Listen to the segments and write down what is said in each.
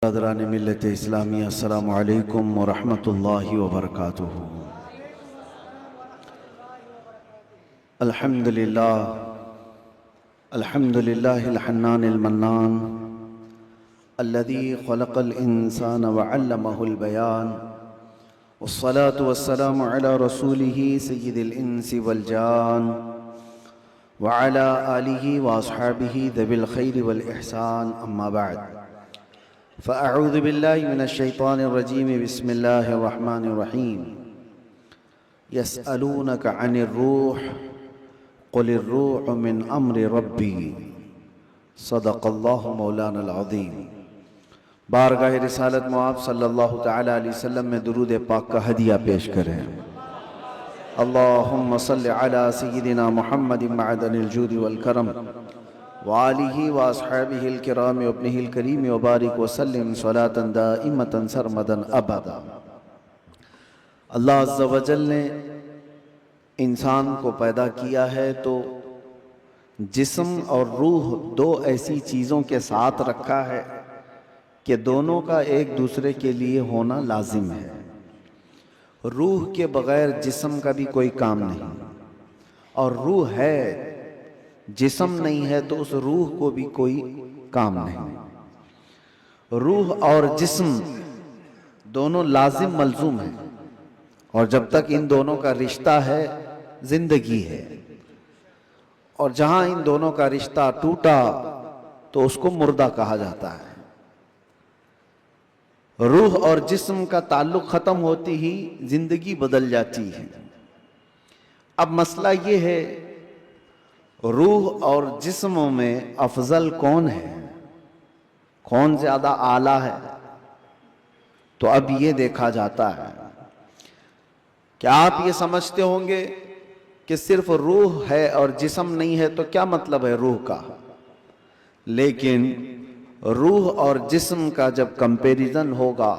برادران ملت اسلامی السلام علیکم ورحمۃ اللہ وبرکاتہ۔ الحمدللہ الحنان المنان الذي خلق الانسان وعلمه البيان والصلاة والسلام على رسوله سید الانس والجان وعلى آلہ واصحابہ ذوی الخیر والاحسان، اما بعد فأعوذ بالله من الشيطان الرجيم بسم الله الرحمن الرحيم يسألونك عن الروح قل الروح من أمر ربي صدق الله مولانا العظيم۔ بارگاہ رسالت معاب صلی اللہ تعالی علیہ وسلم میں درود پاک کا ہدیہ پیش کریں۔ اللہم صل علی سیدنا محمد معدن الجود والکرم وآلہ واصحابہ الکرام وابنہ الکریم وبارک وسلم صلاة دائمتا سرمدا ابدا۔ اللہ عز و جل نے انسان کو پیدا کیا ہے تو جسم اور روح دو ایسی چیزوں کے ساتھ رکھا ہے کہ دونوں کا ایک دوسرے کے لیے ہونا لازم ہے۔ روح کے بغیر جسم کا بھی کوئی کام نہیں، اور روح ہے، جسم نہیں ہے تو اس روح کو بھی کوئی کام نہیں۔ روح اور جسم دونوں لازم ملزوم ہیں، اور جب تک ان دونوں کا رشتہ ہے زندگی ہے، اور جہاں ان دونوں کا رشتہ ٹوٹا تو اس کو مردہ کہا جاتا ہے۔ روح اور جسم کا تعلق ختم ہوتی ہی زندگی بدل جاتی ہے۔ اب مسئلہ یہ ہے، روح اور جسموں میں افضل کون ہے، کون زیادہ اعلیٰ ہے؟ تو اب یہ دیکھا جاتا ہے کہ آپ یہ سمجھتے ہوں گے کہ صرف روح ہے اور جسم نہیں ہے، تو کیا مطلب ہے روح کا؟ لیکن روح اور جسم کا جب کمپیریزن ہوگا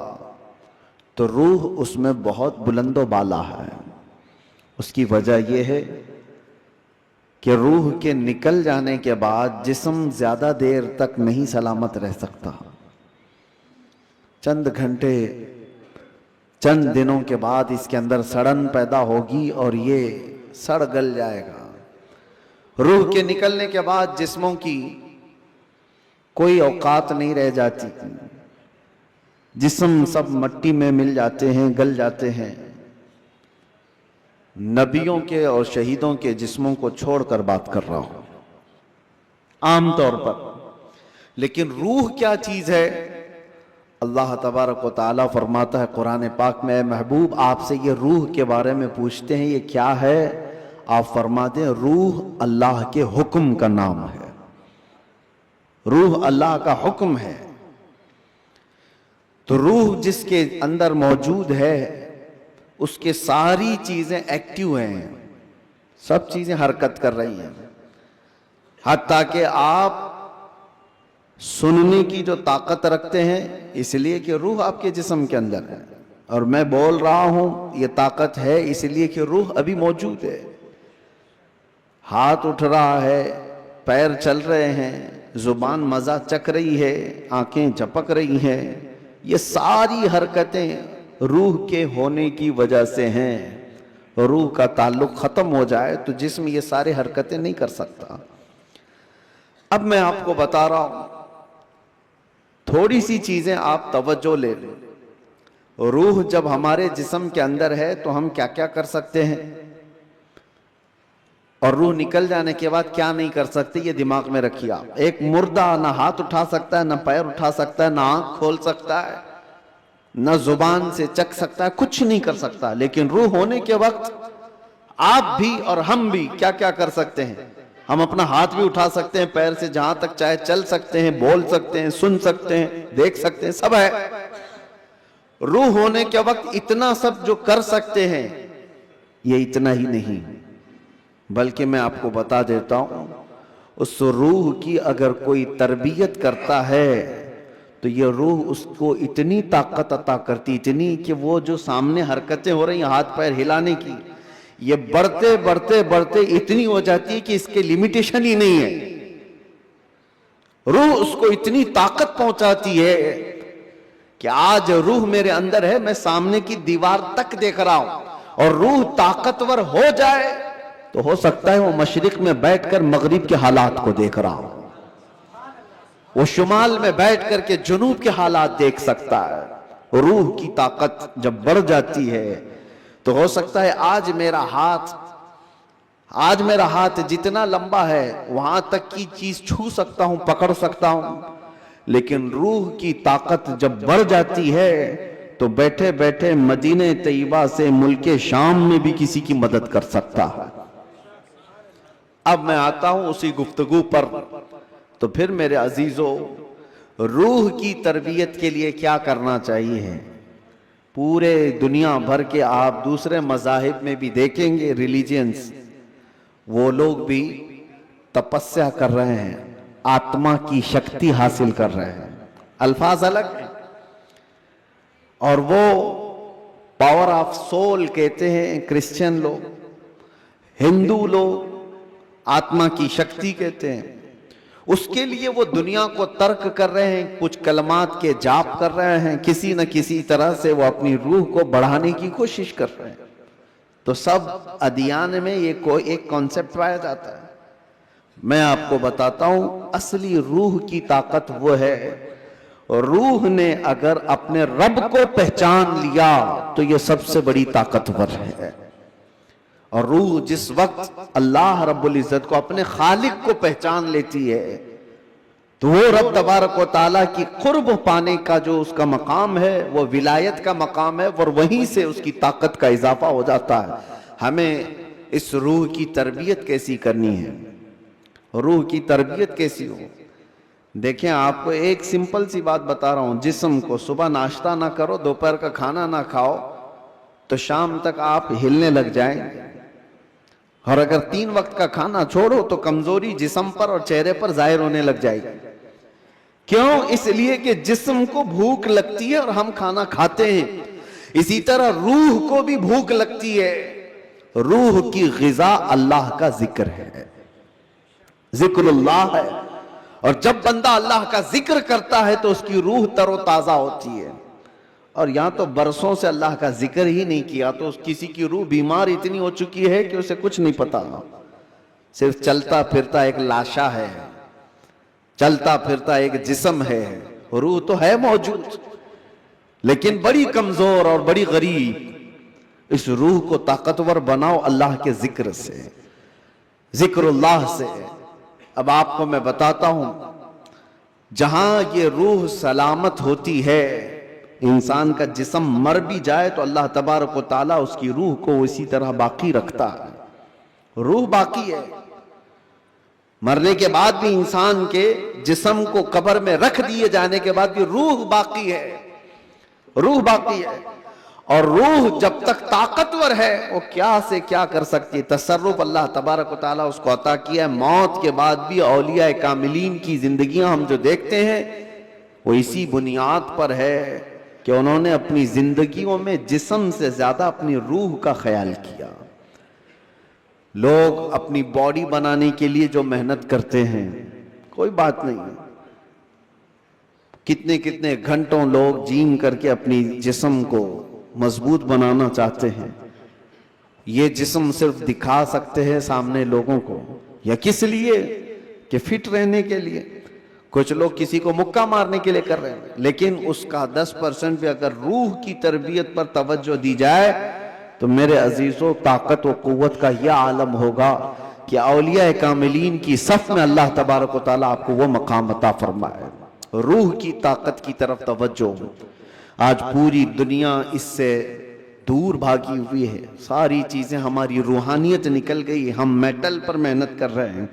تو روح اس میں بہت بلند و بالا ہے۔ اس کی وجہ یہ ہے کہ روح کے نکل جانے کے بعد جسم زیادہ دیر تک نہیں سلامت رہ سکتا۔ چند گھنٹے، چند دنوں کے بعد اس کے اندر سڑن پیدا ہوگی اور یہ سڑ گل جائے گا۔ روح کے نکلنے کے بعد جسموں کی کوئی اوقات نہیں رہ جاتی، جسم سب مٹی میں مل جاتے ہیں، گل جاتے ہیں۔ نبیوں کے اور شہیدوں کے جسموں کو چھوڑ کر بات کر رہا ہوں عام طور پر۔ لیکن روح کیا چیز ہے؟ اللہ تبارک و تعالیٰ فرماتا ہے قرآن پاک میں، اے محبوب آپ سے یہ روح کے بارے میں پوچھتے ہیں یہ کیا ہے؟ آپ فرما دیں روح اللہ کے حکم کا نام ہے، روح اللہ کا حکم ہے۔ تو روح جس کے اندر موجود ہے اس کے ساری چیزیں ایکٹیو ہیں، سب چیزیں حرکت کر رہی ہیں، حتیٰ کہ آپ سننے کی جو طاقت رکھتے ہیں اس لیے کہ روح آپ کے جسم کے اندر ہے، اور میں بول رہا ہوں یہ طاقت ہے اس لیے کہ روح ابھی موجود ہے۔ ہاتھ اٹھ رہا ہے، پیر چل رہے ہیں، زبان مزہ چکھ رہی ہے، آنکھیں جھپک رہی ہیں، یہ ساری حرکتیں روح کے ہونے کی وجہ سے ہیں۔ روح کا تعلق ختم ہو جائے تو جسم یہ سارے حرکتیں نہیں کر سکتا۔ اب میں آپ کو بتا رہا ہوں، تھوڑی سی چیزیں آپ توجہ لے لیں۔ روح جب ہمارے جسم کے اندر ہے تو ہم کیا کیا کر سکتے ہیں، اور روح نکل جانے کے بعد کیا نہیں کر سکتے، یہ دماغ میں رکھیے آپ۔ ایک مردہ نہ ہاتھ اٹھا سکتا ہے، نہ پیر اٹھا سکتا ہے، نہ آنکھ کھول سکتا ہے، نہ زبان سے چکھ سکتا ہے، کچھ نہیں کر سکتا۔ لیکن روح ہونے کے وقت آپ بھی اور ہم بھی کیا کیا کر سکتے ہیں؟ ہم اپنا ہاتھ بھی اٹھا سکتے ہیں، پیر سے جہاں تک چاہے چل سکتے ہیں، بول سکتے ہیں، سن سکتے ہیں، دیکھ سکتے ہیں، سب ہے۔ روح ہونے کے وقت اتنا سب جو کر سکتے ہیں، یہ اتنا ہی نہیں بلکہ میں آپ کو بتا دیتا ہوں، اس روح کی اگر کوئی تربیت کرتا ہے تو یہ روح اس کو اتنی طاقت عطا کرتی، اتنی کہ وہ جو سامنے حرکتیں ہو رہی ہیں ہاتھ پیر ہلانے کی، یہ بڑھتے بڑھتے بڑھتے اتنی ہو جاتی ہے کہ اس کے لیمیٹیشن ہی نہیں ہے۔ روح اس کو اتنی طاقت پہنچاتی ہے کہ آج روح میرے اندر ہے، میں سامنے کی دیوار تک دیکھ رہا ہوں، اور روح طاقتور ہو جائے تو ہو سکتا ہے وہ مشرق میں بیٹھ کر مغرب کے حالات کو دیکھ رہا ہو، وہ شمال میں بیٹھ کر کے جنوب کے حالات دیکھ سکتا ہے۔ روح کی طاقت جب بڑھ جاتی ہے تو ہو سکتا ہے آج میرا ہاتھ جتنا لمبا ہے وہاں تک کی چیز چھو سکتا ہوں، پکڑ سکتا ہوں، لیکن روح کی طاقت جب بڑھ جاتی ہے تو بیٹھے بیٹھے مدینہ طیبہ سے ملک شام میں بھی کسی کی مدد کر سکتا ہے۔ اب میں آتا ہوں اسی گفتگو پر، تو پھر میرے عزیزو، روح کی تربیت کے لیے کیا کرنا چاہیے؟ پورے دنیا بھر کے آپ دوسرے مذاہب میں بھی دیکھیں گے، ریلیجنز، وہ لوگ بھی تپسیا کر رہے ہیں، آتما کی شکتی حاصل کر رہے ہیں، الفاظ الگ ہیں، اور وہ پاور آف سول کہتے ہیں کرسچن لوگ، ہندو لوگ آتما کی شکتی کہتے ہیں۔ اس کے لیے وہ دنیا کو ترک کر رہے ہیں، کچھ کلمات کے جاپ کر رہے ہیں، کسی نہ کسی طرح سے وہ اپنی روح کو بڑھانے کی کوشش کر رہے ہیں۔ تو سب ادیان میں یہ کوئی ایک کانسیپٹ پایا جاتا ہے۔ میں آپ کو بتاتا ہوں اصلی روح کی طاقت وہ ہے، روح نے اگر اپنے رب کو پہچان لیا تو یہ سب سے بڑی طاقتور ہے۔ اور روح جس وقت اللہ رب العزت کو، اپنے خالق کو پہچان لیتی ہے تو وہ رب تبارک و تعالیٰ کی قرب پانے کا جو اس کا مقام ہے وہ ولایت کا مقام ہے، اور وہیں سے اس کی طاقت کا اضافہ ہو جاتا ہے۔ ہمیں اس روح کی تربیت کیسی کرنی ہے؟ روح کی تربیت کیسی ہو؟ دیکھیں، آپ کو ایک سمپل سی بات بتا رہا ہوں، جسم کو صبح ناشتہ نہ کرو، دوپہر کا کھانا نہ کھاؤ تو شام تک آپ ہلنے لگ جائیں، اور اگر 3 وقت کا کھانا چھوڑو تو کمزوری جسم پر اور چہرے پر ظاہر ہونے لگ جائے گی۔ کیوں؟ اس لیے کہ جسم کو بھوک لگتی ہے اور ہم کھانا کھاتے ہیں، اسی طرح روح کو بھی بھوک لگتی ہے۔ روح کی غذا اللہ کا ذکر ہے، ذکر اللہ ہے، اور جب بندہ اللہ کا ذکر کرتا ہے تو اس کی روح تر و تازہ ہوتی ہے۔ اور یہاں تو برسوں سے اللہ کا ذکر ہی نہیں کیا تو کسی کی روح بیمار اتنی ہو چکی ہے کہ اسے کچھ نہیں پتا، صرف چلتا پھرتا ایک لاشا ہے، چلتا پھرتا ایک جسم ہے، روح تو ہے موجود لیکن بڑی کمزور اور بڑی غریب۔ اس روح کو طاقتور بناؤ اللہ کے ذکر سے، ذکر اللہ سے۔ اب آپ کو میں بتاتا ہوں، جہاں یہ روح سلامت ہوتی ہے، انسان کا جسم مر بھی جائے تو اللہ تبارک و تعالیٰ اس کی روح کو اسی طرح باقی رکھتا ہے، روح باقی ہے۔ مرنے کے بعد بھی انسان کے جسم کو قبر میں رکھ دیے جانے کے بعد بھی روح باقی ہے، روح باقی ہے۔ اور روح جب تک طاقتور ہے وہ کیا سے کیا کر سکتی ہے، تصرف اللہ تبارک و تعالیٰ اس کو عطا کیا ہے۔ موت کے بعد بھی اولیاء کاملین کی زندگیاں ہم جو دیکھتے ہیں وہ اسی بنیاد پر ہے کہ انہوں نے اپنی زندگیوں میں جسم سے زیادہ اپنی روح کا خیال کیا۔ لوگ اپنی باڈی بنانے کے لیے جو محنت کرتے ہیں کوئی بات نہیں، کتنے کتنے گھنٹوں لوگ جیم کر کے اپنی جسم کو مضبوط بنانا چاہتے ہیں۔ یہ جسم صرف دکھا سکتے ہیں سامنے لوگوں کو، یا کس لیے؟ کہ فٹ رہنے کے لیے۔ کچھ لوگ کسی کو مکہ مارنے کے لیے کر رہے ہیں، لیکن اس کا 10% بھی اگر روح کی تربیت پر توجہ دی جائے تو میرے عزیزوں طاقت و قوت کا یہ عالم ہوگا کہ اولیاء کاملین کی صف میں اللہ تبارک و تعالیٰ آپ کو وہ مقام عطا فرمائے۔ روح کی طاقت کی طرف توجہ۔ آج پوری دنیا اس سے دور بھاگی ہوئی ہے، ساری چیزیں ہماری روحانیت نکل گئی، ہم میٹل پر محنت کر رہے ہیں،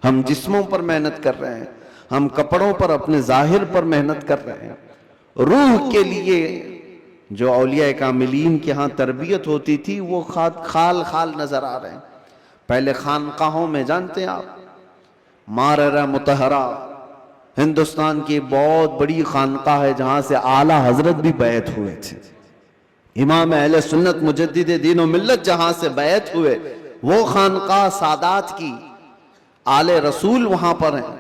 ہم جسموں پر محنت کر رہے ہیں، ہم کپڑوں پر اپنے ظاہر پر محنت کر رہے ہیں۔ روح کے لیے جو اولیاء کاملین کے ہاں تربیت ہوتی تھی وہ خال خال نظر آ رہے ہیں۔ پہلے خانقاہوں میں، جانتے ہیں آپ، ماررہ مطہرہ ہندوستان کی بہت بڑی خانقاہ ہے جہاں سے اعلیٰ حضرت بھی بیعت ہوئے تھے، امام اہل سنت مجدد دین و ملت جہاں سے بیعت ہوئے، وہ خانقاہ سادات کی، آل رسول وہاں پر ہیں۔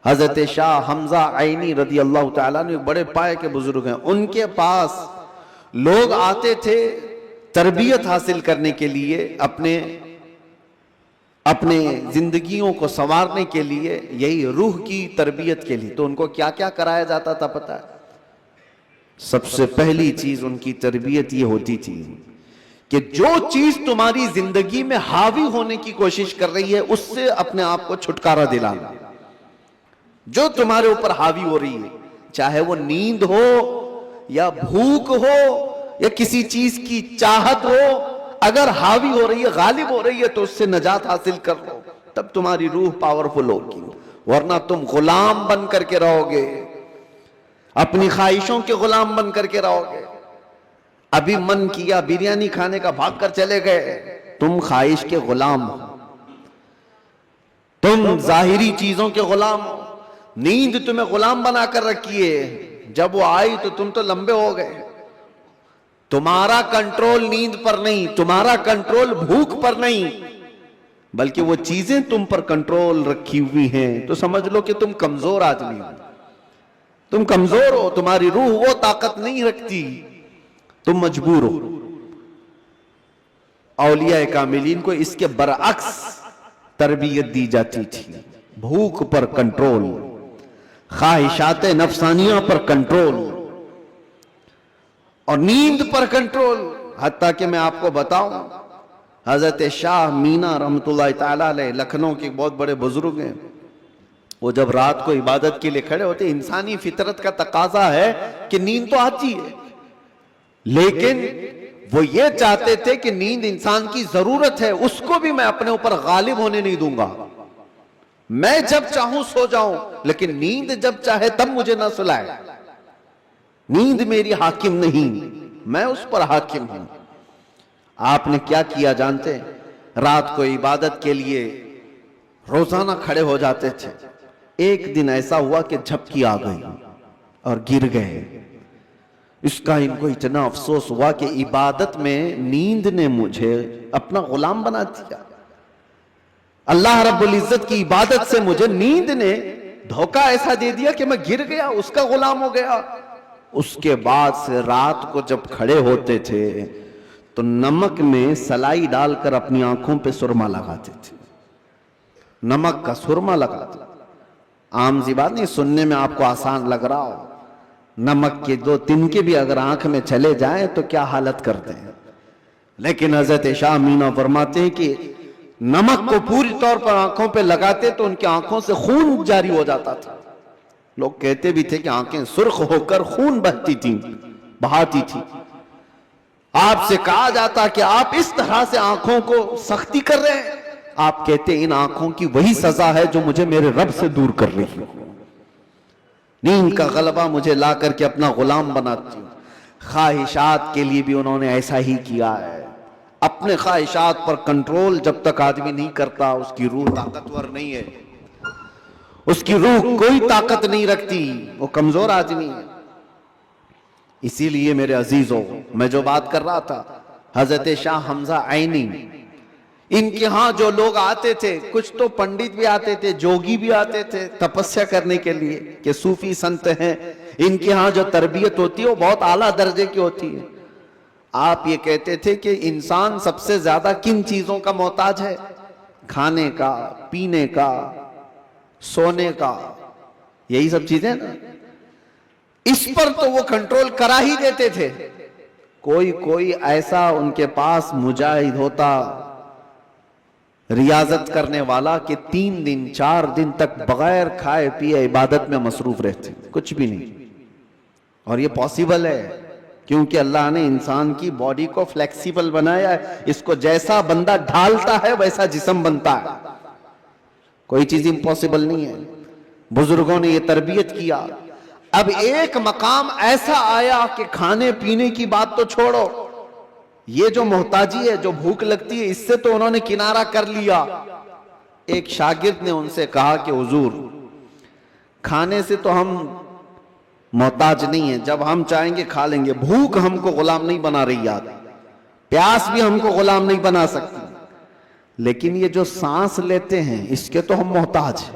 حضرت شاہ حمزہ عینی رضی اللہ تعالیٰ عنہ بڑے پائے کے بزرگ ہیں، ان کے پاس لوگ آتے تھے تربیت حاصل کرنے کے لیے، اپنے زندگیوں کو سنوارنے کے لیے، یہی روح کی تربیت کے لیے۔ تو ان کو کیا کیا کرایا جاتا تھا پتہ ہے؟ سب سے پہلی چیز ان کی تربیت یہ ہوتی تھی کہ جو چیز تمہاری زندگی میں حاوی ہونے کی کوشش کر رہی ہے اس سے اپنے آپ کو چھٹکارا دلانا۔ جو تمہارے اوپر حاوی ہو رہی ہے، چاہے وہ نیند ہو یا بھوک ہو یا کسی چیز کی چاہت ہو، اگر حاوی ہو رہی ہے، غالب ہو رہی ہے تو اس سے نجات حاصل کر لو، تب تمہاری روح پاورفل ہوگی، ورنہ تم غلام بن کر کے رہو گے، اپنی خواہشوں کے غلام بن کر کے رہو گے۔ ابھی من کیا بریانی کھانے کا، بھاگ کر چلے گئے، تم خواہش کے غلام ہو، تم ظاہری چیزوں کے غلام ہو۔ نیند تمہیں غلام بنا کر رکھی ہے، جب وہ آئی تو تم تو لمبے ہو گئے۔ تمہارا کنٹرول نیند پر نہیں، تمہارا کنٹرول بھوک پر نہیں، بلکہ وہ چیزیں تم پر کنٹرول رکھی ہوئی ہیں، تو سمجھ لو کہ تم کمزور آدمی ہو، تم کمزور ہو، تمہاری روح وہ طاقت نہیں رکھتی، تم مجبور ہو۔ اولیاء کاملین کو اس کے برعکس تربیت دی جاتی تھی، بھوک پر کنٹرول، خواہشات نفسانیہ پر کنٹرول اور نیند پر کنٹرول۔ حتیٰ کہ میں آپ کو بتاؤں، حضرت شاہ مینا رحمت اللہ تعالیٰ علیہ لکھنؤ کے بہت بڑے بزرگ ہیں، وہ جب رات کو عبادت کے لیے کھڑے ہوتے، انسانی فطرت کا تقاضا ہے کہ نیند تو آتی ہے، لیکن وہ یہ چاہتے تھے کہ نیند انسان کی ضرورت ہے، اس کو بھی میں اپنے اوپر غالب ہونے نہیں دوں گا، میں جب چاہوں سو جاؤں، لیکن نیند جب چاہے تب مجھے نہ سلائے۔ نیند میری حاکم نہیں، میں اس پر حاکم ہوں۔ آپ نے کیا کیا جانتے ہیں؟ رات کو عبادت کے لیے روزانہ کھڑے ہو جاتے تھے۔ ایک دن ایسا ہوا کہ جھپکی آ گئی اور گر گئے۔ اس کا ان کو اتنا افسوس ہوا کہ عبادت میں نیند نے مجھے اپنا غلام بنا دیا، اللہ رب العزت کی عبادت سے مجھے نیند نے دھوکہ ایسا دے دیا کہ میں گر گیا، اس کا غلام ہو گیا۔ اس کے بعد سے رات کو جب کھڑے ہوتے تھے تو نمک میں سلائی ڈال کر اپنی آنکھوں پہ سرما لگاتے تھے، نمک کا سرما لگاتے۔ عام سی بات نہیں، سننے میں آپ کو آسان لگ رہا ہو، نمک کے 2 تنکے بھی اگر آنکھ میں چلے جائیں تو کیا حالت کرتے ہیں، لیکن حضرت شاہ مینا فرماتے ہیں کہ نمک کو پوری طور پر آنکھوں پہ لگاتے تو ان کی آنکھوں سے خون جاری ہو جاتا تھا۔ لوگ کہتے بھی تھے کہ آنکھیں سرخ ہو کر خون بہاتی تھی۔ آپ سے کہا جاتا کہ آپ اس طرح سے آنکھوں کو سختی کر رہے ہیں، آپ کہتے ان آنکھوں کی وہی سزا ہے جو مجھے میرے رب سے دور کر رہی ہے، نیند کا غلبہ مجھے لا کر کے اپنا غلام بناتی ہوں۔ خواہشات کے لیے بھی انہوں نے ایسا ہی کیا ہے، اپنے خواہشات پر کنٹرول جب تک آدمی نہیں کرتا اس کی روح طاقتور نہیں ہے، اس کی روح کوئی طاقت نہیں رکھتی، وہ کمزور آدمی ہے۔ اسی لیے میرے عزیزوں، میں جو بات کر رہا تھا، حضرت شاہ حمزہ عینی، ان کے ہاں جو لوگ آتے تھے، کچھ تو پنڈت بھی آتے تھے، جوگی بھی آتے تھے تپسیا کرنے کے لیے کہ صوفی سنت ہیں، ان کے ہاں جو تربیت ہوتی ہے وہ بہت اعلیٰ درجے کی ہوتی ہے۔ آپ یہ کہتے تھے کہ انسان سب سے زیادہ کن چیزوں کا محتاج ہے؟ کھانے کا، پینے کا، سونے کا، یہی سب چیزیں نا، اس پر تو وہ کنٹرول کرا ہی دیتے تھے۔ کوئی ایسا ان کے پاس مجاہد ہوتا، ریاضت کرنے والا، کہ 3 دن 4 دن تک بغیر کھائے پیے عبادت میں مصروف رہتے، کچھ بھی نہیں۔ اور یہ پاسبل ہے کیونکہ اللہ نے انسان کی باڈی کو فلیکسیبل بنایا ہے، اس کو جیسا بندہ ڈھالتا ہے ویسا جسم بنتا ہے، کوئی چیز امپاسبل نہیں ہے۔ بزرگوں نے یہ تربیت کیا۔ اب ایک مقام ایسا آیا کہ کھانے پینے کی بات تو چھوڑو، یہ جو محتاجی ہے، جو بھوک لگتی ہے، اس سے تو انہوں نے کنارہ کر لیا۔ ایک شاگرد نے ان سے کہا کہ حضور، کھانے سے تو ہم محتاج نہیں ہیں، جب ہم چاہیں گے کھا لیں گے، بھوک ہم کو غلام نہیں بنا رہی، یاد، پیاس بھی ہم کو غلام نہیں بنا سکتی، لیکن یہ جو سانس لیتے ہیں اس کے تو ہم محتاج ہیں۔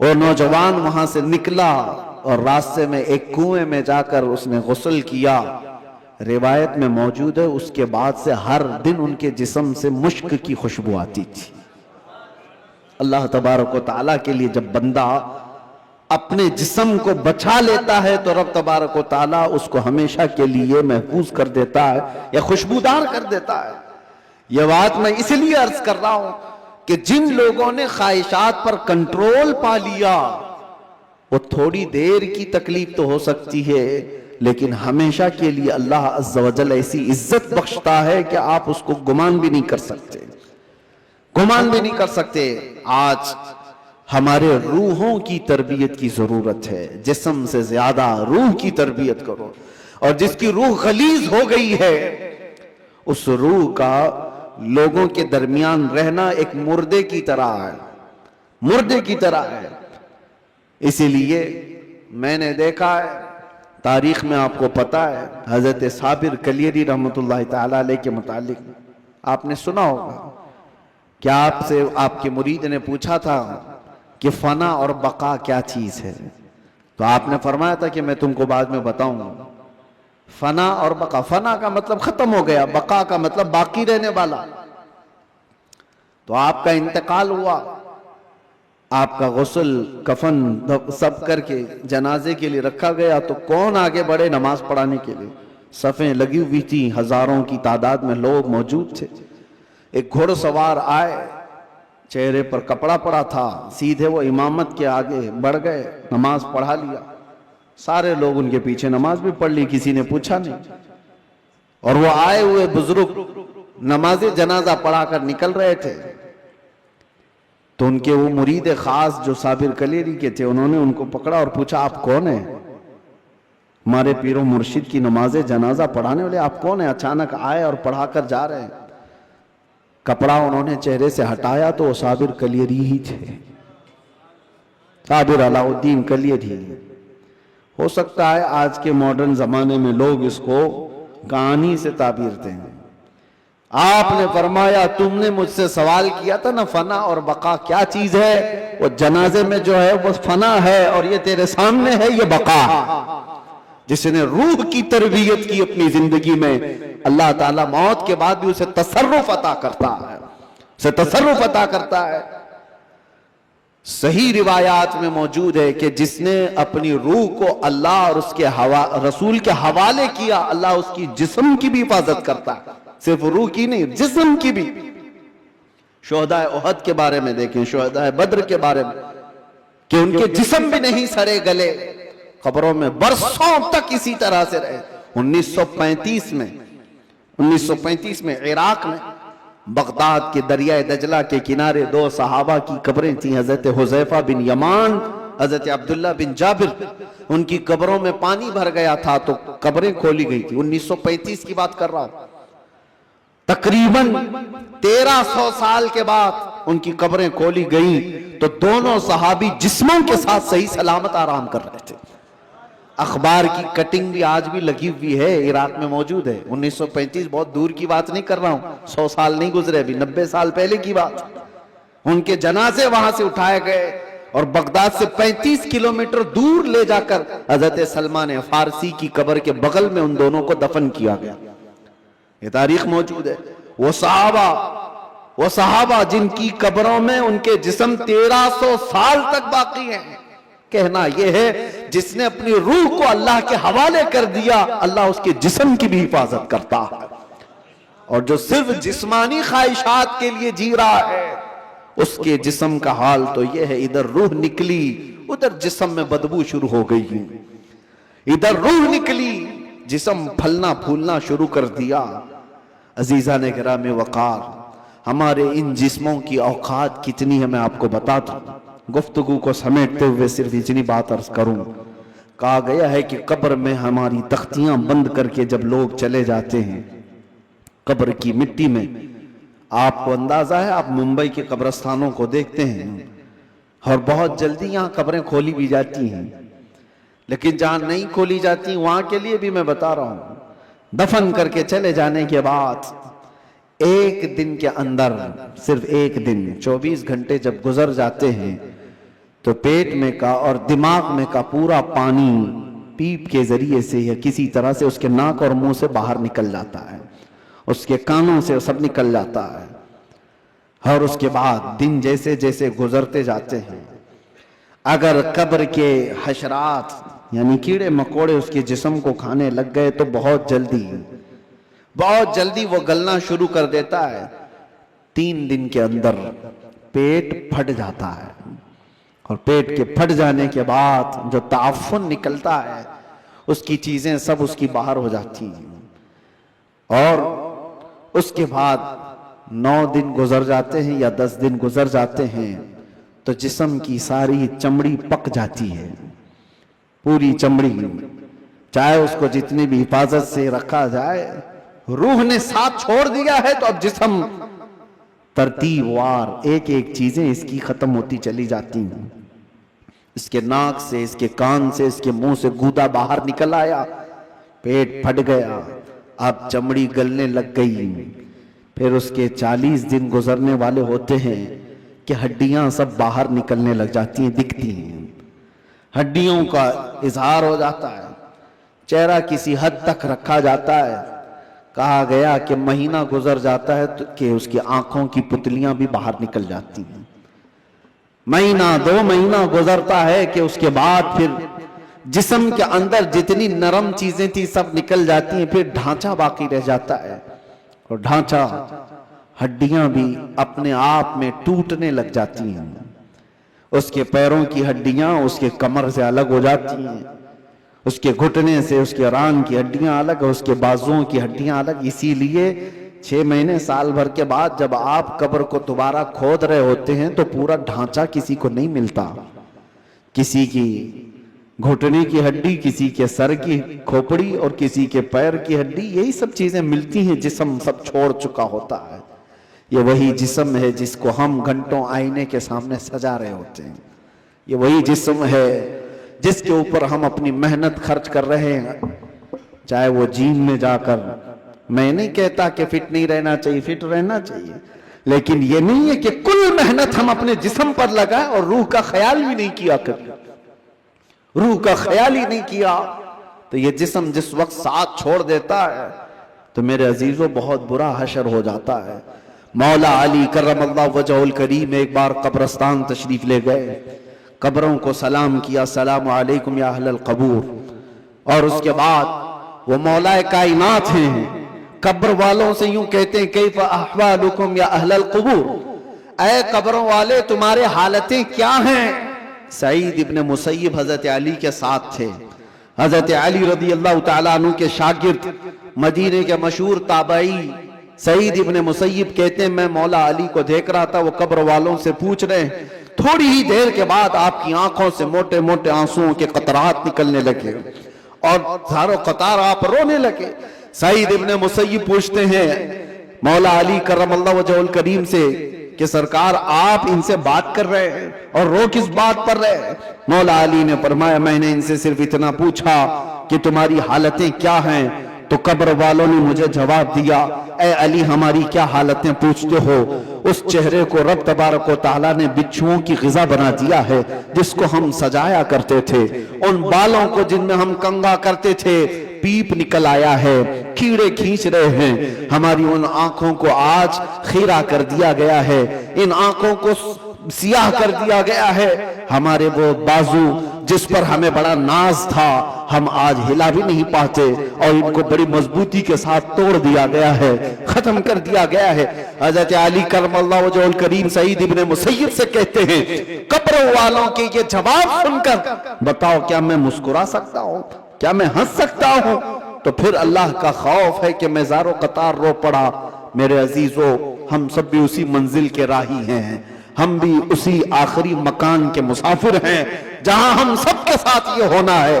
وہ نوجوان وہاں سے نکلا اور راستے میں ایک کنویں میں جا کر اس نے غسل کیا. روایت میں موجود ہے اس کے بعد سے ہر دن ان کے جسم سے مشک کی خوشبو آتی تھی. اللہ تبارک و تعالیٰ کے لیے جب بندہ اپنے جسم کو بچا لیتا ہے تو رب تبارک و تعالیٰ اس کو ہمیشہ کے لیے محفوظ کر دیتا ہے یا خوشبودار کر دیتا ہے. یہ بات میں اس لیے عرض کر رہا ہوں کہ جن لوگوں نے خواہشات پر کنٹرول پا لیا وہ تھوڑی دیر کی تکلیف تو ہو سکتی ہے لیکن ہمیشہ کے لیے اللہ عز و جل ایسی عزت بخشتا ہے کہ آپ اس کو گمان بھی نہیں کر سکتے، گمان بھی نہیں کر سکتے. آج ہمارے روحوں کی تربیت کی ضرورت ہے. جسم سے زیادہ روح کی تربیت کرو. اور جس کی روح غلیظ ہو گئی ہے اس روح کا لوگوں کے درمیان رہنا ایک مردے کی طرح ہے، مردے کی طرح ہے. اسی لیے میں نے دیکھا ہے تاریخ میں، آپ کو پتا ہے حضرت صابر کلیری رحمۃ اللہ تعالی علیہ کے متعلق آپ نے سنا ہوگا کہ آپ سے آپ کے مرید نے پوچھا تھا کہ فنا اور بقا کیا چیز ہے، تو آپ نے فرمایا تھا کہ میں تم کو بعد میں بتاؤں گا. فنا اور بقا، فنا کا مطلب ختم ہو گیا، بقا کا مطلب باقی رہنے والا. تو آپ کا انتقال ہوا، آپ کا غسل کفن سب کر کے جنازے کے لیے رکھا گیا تو کون آگے بڑھے نماز پڑھانے کے لیے؟ صفیں لگی ہوئی تھی، ہزاروں کی تعداد میں لوگ موجود تھے. ایک گھوڑ سوار آئے، چہرے پر کپڑا پڑا تھا، سیدھے وہ امامت کے آگے بڑھ گئے، نماز پڑھا لیا. سارے لوگ ان کے پیچھے نماز بھی پڑھ لی، کسی نے پوچھا نہیں. اور وہ آئے ہوئے بزرگ نماز جنازہ پڑھا کر نکل رہے تھے تو ان کے وہ مرید خاص جو صابر کلیری کے تھے انہوں نے ان کو پکڑا اور پوچھا آپ کون ہیں؟ ہمارے پیر و مرشد کی نماز جنازہ پڑھانے والے آپ کون ہیں؟ اچانک آئے اور پڑھا کر جا رہے ہیں. کپڑا انہوں نے چہرے سے ہٹایا تو وہ صابر کلیری ہی تھے، صابر علاء الدین کلیری. ہو سکتا ہے آج کے ماڈرن زمانے میں لوگ اس کو کہانی سے تعبیر دیں. آپ نے فرمایا تم نے مجھ سے سوال کیا تھا نا فنا اور بقا کیا چیز ہے، وہ جنازے میں جو ہے وہ فنا ہے اور یہ تیرے سامنے ہے یہ بقا. جس نے روح کی تربیت کی اپنی زندگی میں اللہ تعالیٰ موت کے بعد بھی اسے تصرف عطا کرتا ہے، اسے تصرف عطا کرتا ہے. صحیح روایات میں موجود ہے کہ جس نے اپنی روح کو اللہ اور اس کے رسول کے حوالے کیا اللہ اس کی جسم کی بھی حفاظت کرتا ہے، صرف روح کی نہیں جسم کی بھی. شہداء احد کے بارے میں دیکھیں، شہداء بدر کے بارے میں کہ ان کے جسم بھی نہیں سڑے گلے، قبروں میں برسوں تک اسی طرح سے رہے. 1935 میں عراق میں بغداد کے دریائے دجلہ کے کنارے دو صحابہ کی قبریں تھیں، حضرت حذیفہ بن یمان، حضرت عبداللہ بن جابر. ان کی قبروں میں پانی بھر گیا تھا تو قبریں کھولی گئی تھی. 1935 کی بات کر رہا ہوں. تقریباً 1300 سال کے بعد ان کی قبریں کھولی گئیں تو دونوں صحابی جسموں کے ساتھ صحیح سلامت آرام کر رہے تھے. اخبار کی کٹنگ بھی آج بھی لگی ہوئی ہے، عراق میں موجود ہے. 1935 بہت دور کی بات نہیں کر رہا ہوں، 100 سال نہیں گزرے، ابھی 90 سال پہلے کی بات. ان کے جنازے وہاں سے اٹھائے گئے اور بغداد سے 35 کلومیٹر دور لے جا کر حضرت سلمان فارسی کی قبر کے بغل میں ان دونوں کو دفن کیا گیا. یہ تاریخ موجود ہے. وہ صحابہ جن کی قبروں میں ان کے جسم 1300 سال تک باقی ہیں. کہنا یہ ہے جس نے اپنی روح کو اللہ کے حوالے کر دیا اللہ اس کے جسم کی بھی حفاظت کرتا ہے. اور جو صرف جسمانی خواہشات کے لیے جی رہا ہے اس کے جسم کا حال تو یہ ہے، ادھر روح نکلی ادھر جسم میں بدبو شروع ہو گئی، ادھر روح نکلی جسم پھلنا پھولنا شروع کر دیا. عزیزان کرام وقار، ہمارے ان جسموں کی اوقات کتنی ہے میں آپ کو بتاتا ہوں. گفتگو کو سمیٹتے ہوئے صرف اتنی بات عرض کروں. کہا گیا ہے کہ قبر میں ہماری تختیاں بند کر کے جب لوگ چلے جاتے ہیں قبر کی مٹی میں، آپ کو اندازہ ہے، آپ ممبئی کے قبرستانوں کو دیکھتے ہیں اور بہت جلدی یہاں قبریں کھولی بھی جاتی ہیں، لیکن جہاں نہیں کھولی جاتی وہاں کے لیے بھی میں بتا رہا ہوں، دفن کر کے چلے جانے کے بعد ایک دن کے اندر، صرف ایک دن، 24 گھنٹے جب گزر جاتے ہیں تو پیٹ میں کا اور دماغ میں کا پورا پانی پیپ کے ذریعے سے یا کسی طرح سے اس کے ناک اور منہ سے باہر نکل جاتا ہے، اس کے کانوں سے سب نکل جاتا ہے۔ اور اس کے بعد دن جیسے جیسے گزرتے جاتے ہیں، اگر قبر کے حشرات یعنی کیڑے مکوڑے اس کے جسم کو کھانے لگ گئے تو بہت جلدی وہ گلنا شروع کر دیتا ہے۔ 3 دن کے اندر پیٹ پھٹ جاتا ہے، اور پیٹ کے پھٹ جانے کے بعد جو تعفن نکلتا ہے اس کی چیزیں سب اس کی باہر ہو جاتی ہیں، اور اس کے بعد 9 دن گزر جاتے ہیں یا 10 دن گزر جاتے ہیں تو جسم کی ساری چمڑی پک جاتی ہے، پوری چمڑی، چاہے اس کو جتنی بھی حفاظت سے رکھا جائے، روح نے ساتھ چھوڑ دیا ہے تو اب جسم ترتیب وار ایک ایک چیزیں اس کی ختم ہوتی چلی جاتی ہیں۔ اس کے ناک سے، اس کے کان سے، اس کے منہ سے گودا باہر نکل آیا، پیٹ پھٹ گیا، اب چمڑی گلنے لگ گئی۔ پھر اس کے 40 دن گزرنے والے ہوتے ہیں کہ ہڈیاں سب باہر نکلنے لگ جاتی ہیں، دکھتی ہیں، ہڈیوں کا اظہار ہو جاتا ہے، چہرہ کسی حد تک رکھا جاتا ہے۔ کہا گیا کہ مہینہ گزر جاتا ہے کہ اس کی آنکھوں کی پتلیاں بھی باہر نکل جاتی ہیں، مہینہ 2 مہینہ گزرتا ہے کہ اس کے بعد پھر جسم کے اندر جتنی نرم چیزیں تھی سب نکل جاتی ہیں، پھر ڈھانچہ باقی رہ جاتا ہے، اور ڈھانچہ، ہڈیاں بھی اپنے آپ میں ٹوٹنے لگ جاتی ہیں۔ اس کے پیروں کی ہڈیاں اس کے کمر سے الگ ہو جاتی ہیں، اس کے گھٹنے سے اس کے ران کی ہڈیاں الگ، اس کے بازوؤں کی ہڈیاں الگ۔ اسی لیے 6 مہینے سال بھر کے بعد جب آپ قبر کو دوبارہ کھود رہے ہوتے ہیں تو پورا ڈھانچہ کسی کو نہیں ملتا، کسی کی گھٹنے کی ہڈی، کسی کے سر کی کھوپڑی اور کسی کے پیر کی ہڈی، یہی سب چیزیں ملتی ہیں، جسم سب چھوڑ چکا ہوتا ہے۔ یہ وہی جسم ہے جس کو ہم گھنٹوں آئینے کے سامنے سجا رہے ہوتے ہیں، یہ وہی جسم ہے جس کے اوپر ہم اپنی محنت خرچ کر رہے ہیں، چاہے وہ جیم میں جا کر، میں نہیں کہتا کہ فٹ نہیں رہنا چاہیے، فٹ رہنا چاہیے، لیکن یہ نہیں ہے کہ کل محنت ہم اپنے جسم پر لگائیں اور روح کا خیال بھی نہیں کیا کریں، روح کا خیال ہی نہیں کیا تو یہ جسم جس وقت ساتھ چھوڑ دیتا ہے تو میرے عزیزوں بہت برا حشر ہو جاتا ہے۔ مولا علی کرم اللہ وجہہ الکریم ایک بار قبرستان تشریف لے گئے، قبروں کو سلام کیا، السلام علیکم یا اہل القبور، اور اس کے بعد وہ مولا کائنات ہیں، قبر والوں سے یوں کہتے ہیں کیف احوالکم یا اہل القبور، اے قبروں والے تمہارے حالتیں کیا ہیں؟ سعید ابن مسیب حضرت علی کے ساتھ تھے، حضرت علی رضی اللہ تعالیٰ عنہ کے شاگرد، مدینے کے مشہور تابعی سعید ابن مسیب کہتے ہیں میں مولا علی کو دیکھ رہا تھا، وہ قبر والوں سے پوچھ رہے ہیں، تھوڑی ہی دیر کے بعد آپ کی آنکھوں سے موٹے موٹے آنسوؤں کے قطرات نکلنے لگے اور ہزاروں قطار آپ رونے لگے۔ سعید ابن مسیب پوچھتے ہیں مولا علی کرم اللہ وجہہ الکریم سے کہ سرکار آپ ان سے بات کر رہے ہیں اور رو کس بات پر رہے ہیں؟ مولا علی نے فرمایا میں نے ان سے صرف اتنا پوچھا کہ تمہاری حالتیں کیا ہیں، تو قبر والوں نے مجھے جواب دیا اے علی ہماری کیا حالتیں پوچھتے ہو، اس چہرے کو رب تبارک و تعالیٰ نے بچھوؤں کی غذا بنا دیا ہے جس کو ہم سجایا کرتے تھے، ان بالوں کو جن میں ہم کنگا کرتے تھے پیپ نکل آیا ہے، کیڑے کھینچ رہے ہیں، ہماری ان آنکھوں کو آج خیرہ کر دیا گیا ہے، ان آنکھوں کو سیاہ کر دیا گیا ہے، ہمارے وہ بازو جس پر ہمیں بڑا ناز تھا ہم آج ہلا بھی نہیں پاتے اور ان کو بڑی مضبوطی کے ساتھ توڑ دیا گیا ہے، ختم کر دیا گیا ہے۔ حضرت علی کرم اللہ وجہہ الکریم سعید ابن مسیب سے کہتے ہیں قبر والوں کے یہ جواب سن کر بتاؤ کیا میں مسکرا سکتا ہوں، کیا میں ہنس سکتا ہوں؟ تو پھر اللہ کا خوف ہے کہ میں زارو قطار رو پڑا۔ میرے عزیزو ہم سب بھی اسی منزل کے راہی ہیں، ہم بھی اسی آخری مکان کے مسافر ہیں جہاں ہم سب کے ساتھ یہ ہونا ہے۔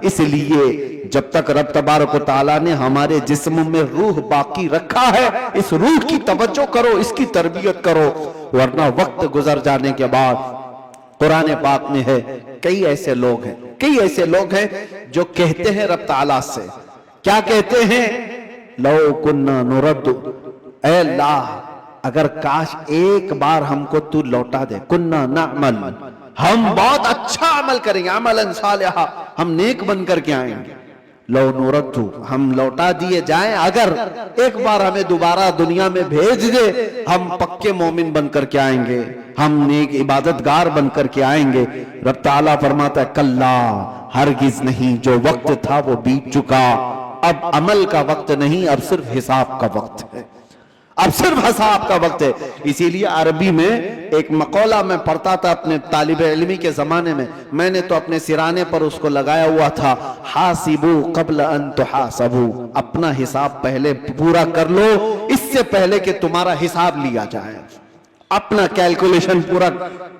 اس لیے جب تک رب تبارک و تعالیٰ نے ہمارے جسم میں روح باقی رکھا ہے اس روح کی توجہ کرو، اس کی تربیت کرو، ورنہ وقت گزر جانے کے بعد قرآن پاک میں ہے کئی ایسے لوگ ہیں جو کہتے ہیں رب تعالیٰ سے، کیا کہتے ہیں؟ لو کننا نرد، اے اللہ اگر کاش ایک بار ہم کو تو لوٹا دے، کننا نعمل، ہم بہت اچھا عمل کریں گے، عملاً صالحا، ہم نیک بن کر کے آئیں گے۔ لو نورتو، ہم لوٹا دیے جائیں، اگر ایک بار ہمیں دوبارہ دنیا میں بھیج دے، ہم پکے مومن بن کر کے آئیں گے، ہم نیک عبادت گار بن کر کے آئیں گے۔ رب تعالیٰ فرماتا ہے کلا، ہرگز نہیں، جو وقت تھا وہ بیت چکا، اب عمل کا وقت نہیں، اب صرف حساب کا وقت ہے، اب صرف حساب کا وقت ہے۔ اسی لیے عربی میں ایک مقولہ میں پڑھتا تھا اپنے طالب علمی کے زمانے میں نے تو اپنے سرانے پر اس کو لگایا ہوا تھا، حاسبو قبل ان تحاسبو، اپنا حساب پہلے پورا کر لو اس سے پہلے کہ تمہارا حساب لیا جائے، اپنا کیلکولیشن پورا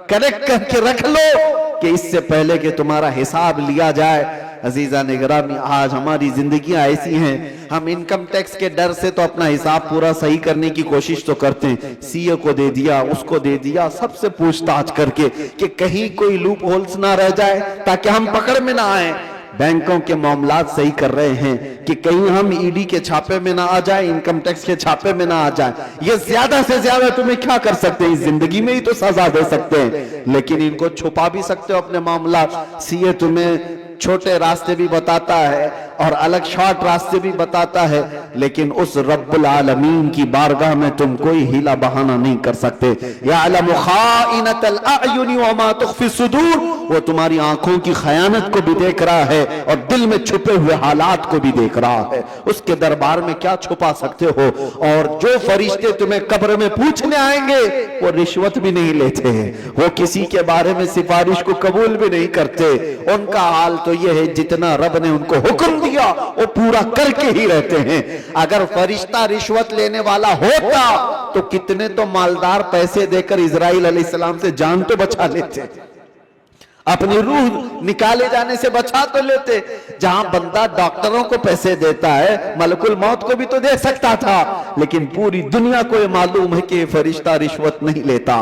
کریکٹ کر کے رکھ لو کہ اس سے پہلے کہ تمہارا حساب لیا جائے۔ عزیزان گرامی، آج ہماری زندگیاں ایسی ہیں، ہم انکم ٹیکس کے ڈر سے تو اپنا حساب پورا صحیح کرنے کی کوشش تو کرتے ہیں، سی اے کو دے دیا، اس کو دے دیا، سب سے پوچھ تاچھ کر کے کہ کہیں کوئی لوپ ہولز نہ رہ جائے تاکہ ہم پکڑ میں نہ آئیں۔ بینکوں کے معاملات صحیح کر رہے ہیں کہ کہیں ہم ای ڈی کے چھاپے میں نہ آ جائیں، انکم ٹیکس کے چھاپے میں نہ آ جائیں۔ یہ زیادہ سے زیادہ تمہیں کیا کر سکتے ہیں، اس زندگی میں ہی تو سزا دے سکتے ہیں، لیکن ان کو چھپا بھی سکتے ہو اپنے معاملات۔ سی اے تمہیں چھوٹے راستے بھی بتاتا ہے اور الگ شارٹ راستے بھی بتاتا ہے، لیکن اس رب العالمین کی بارگاہ میں تم کوئی ہیلا بہانہ نہیں کر سکتے۔ یعلم خائنۃ الاعین وما تخفی الصدور، وہ تمہاری آنکھوں کی خیانت کو بھی دیکھ رہا ہے اور دل میں چھپے ہوئے حالات کو بھی دیکھ رہا ہے۔ اس کے دربار میں کیا چھپا سکتے ہو؟ اور جو فرشتے تمہیں قبر میں پوچھنے آئیں گے وہ رشوت بھی نہیں لیتے ہیں، وہ کسی کے بارے میں سفارش کو قبول بھی نہیں کرتے، ان کا حال تو یہ ہے جتنا رب نے ان کو حکم دیا وہ پورا کر کے ہی رہتے ہیں۔ اگر فرشتہ رشوت لینے والا ہوتا تو کتنے تو مالدار پیسے دے کر اسرائیل علیہ السلام سے جان تو بچا لیتے، اپنی روح نکالے جانے سے بچا تو لیتے۔ جہاں بندہ ڈاکٹروں کو پیسے دیتا ہے، ملک الموت کو بھی تو دے سکتا تھا، لیکن پوری دنیا کو یہ معلوم ہے کہ یہ فرشتہ رشوت نہیں لیتا،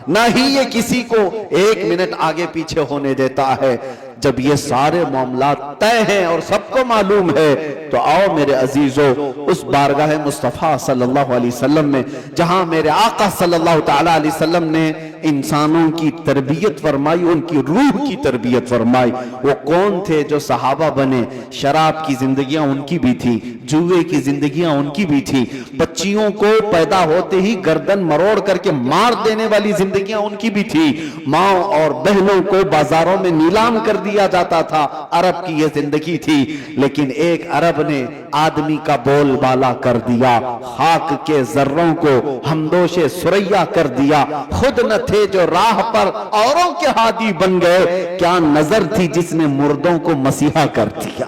نہ ہی یہ کسی کو ایک منٹ آگے پیچھے ہونے دیتا ہے۔ جب یہ سارے معاملات طے ہیں اور سب کو معلوم ہے تو آؤ میرے عزیزو اس بارگاہ مصطفیٰ صلی اللہ علیہ وسلم میں، جہاں میرے آقا صلی اللہ تعالیٰ علیہ وسلم نے انسانوں کی تربیت فرمائی، ان کی روح کی تربیت فرمائی۔ وہ کون تھے جو صحابہ بنے؟ شراب کی زندگیاں ان کی بھی تھی، جوئے کی زندگیاں ان کی بھی تھی، بچیوں کو پیدا ہوتے ہی گردن مروڑ کر کے مار دینے والی زندگیاں ان کی بھی تھی، ماں اور بہنوں کو بازاروں میں نیلام کر دیا جاتا تھا، عرب کی یہ زندگی تھی۔ لیکن ایک عرب نے آدمی کا بول بالا کر دیا، خاک کے ذروں کو ہمدوش سریا کر دیا، خود نہ تھے جو راہ پر اوروں کے ہادی بن گئے، کیا نظر تھی جس نے مردوں کو مسیحا کر دیا۔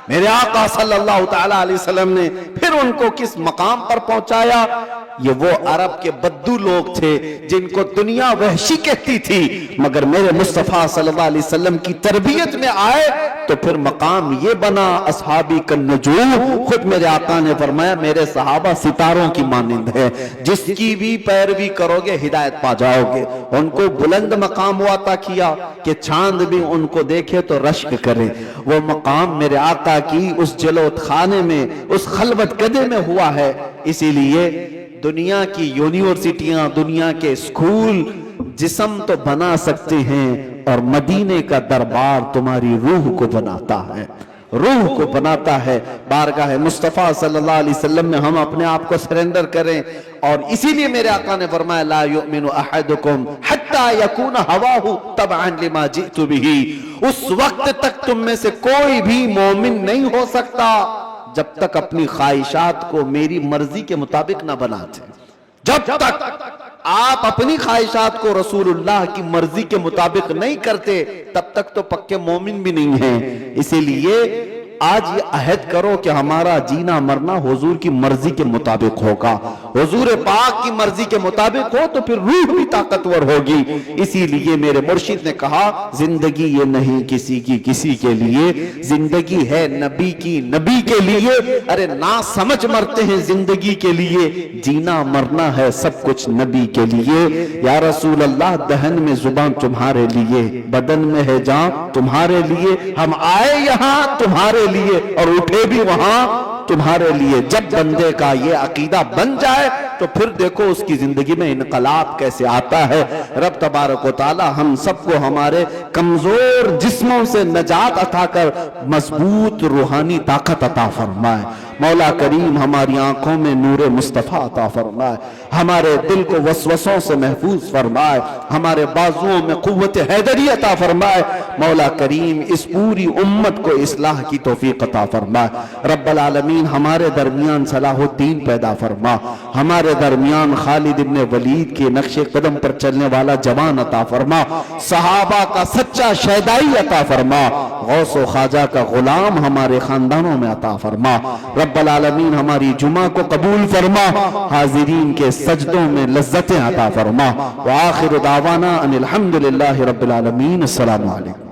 میرے آقا صلی اللہ تعالیٰ علیہ وسلم نے پھر ان کو کس مقام پر پہنچایا؟ یہ وہ عرب کے بدو لوگ تھے جن کو دنیا وحشی کہتی تھی، مگر میرے مصطفیٰ صلی اللہ علیہ وسلم کی تربیت میں آئے تو پھر مقام یہ بنا اصحابی کالنجوم۔ خود میرے آقا نے فرمایا میرے صحابہ ستاروں کی مانند ہے، جس کی بھی پیروی کرو گے ہدایت پا جاؤ گے۔ ان کو بلند مقام ہوا عطا کیا کہ چاند بھی ان کو دیکھے تو رشک کرے۔ وہ مقام میرے آقا کی اس جلوت خانے میں، اس خلوت کدے میں ہوا ہے۔ اسی لیے دنیا کی یونیورسٹیاں، دنیا کے اسکول جسم تو بنا سکتے ہیں اور مدینے کا دربار تمہاری روح کو بناتا ہے، روح کو بناتا ہے۔ بارگاہ مصطفیٰ صلی اللہ علیہ وسلم میں ہم اپنے آپ کو سرنڈر کریں، اور اسی لیے میرے آقا نے فرمایا لا یؤمن احدکم حتی یکون ہواہ تبعا لما جئت بہ، اس وقت تک تم میں سے کوئی بھی مومن نہیں ہو سکتا جب تک اپنی خواہشات کو میری مرضی کے مطابق نہ بناتے۔ جب تک آپ اپنی خواہشات کو رسول اللہ کی مرضی کے مطابق نہیں کرتے تب تک تو پکے مومن بھی نہیں ہیں۔ اسی لیے آج یہ عہد کرو کہ ہمارا جینا مرنا حضور کی مرضی کے مطابق ہوگا، حضور پاک کی مرضی کے مطابق ہو تو پھر روح بھی طاقتور ہوگی۔ اسی لیے میرے مرشد نے کہا زندگی یہ نہیں کسی کی کسی کے لیے، زندگی ہے نبی کی نبی کے لیے۔ ارے نا سمجھ مرتے ہیں زندگی کے لیے، جینا مرنا ہے سب کچھ نبی کے لیے۔ یا رسول اللہ دہن میں زبان تمہارے لیے، بدن میں ہے جان تمہارے لیے، ہم آئے یہاں تمہارے لیے اور اٹھے بھی وہاں تمہارے لیے۔ جب بندے کا یہ عقیدہ بن جائے تو پھر دیکھو اس کی زندگی میں انقلاب کیسے آتا ہے۔ رب تبارک و تعالی ہم سب کو ہمارے کمزور جسموں سے نجات عطا کر مضبوط روحانی طاقت عطا فرمائے۔ مولا کریم ہماری آنکھوں میں نور مصطفیٰ عطا فرمائے، ہمارے دل کو وسوسوں سے محفوظ فرمائے، ہمارے بازوؤں میں قوت حیدری عطا فرمائے۔ مولا کریم اس پوری امت کو اصلاح کی توفیق عطا فرمائے۔ رب العالمین ہمارے درمیان صلاح الدین پیدا فرما، ہمارے درمیان خالد ابن ولید کے نقش قدم پر چلنے والا جوان عطا فرما، صحابہ کا سچا شیدائی عطا فرما، غوث و خواجہ کا غلام ہمارے خاندانوں میں عطا فرما۔ رب العالمین ہماری جمعہ کو قبول فرما، حاضرین کے سجدوں میں لذتیں عطا فرما۔ وآخر دعوانا ان الحمدللہ رب العالمین۔ السلام علیکم۔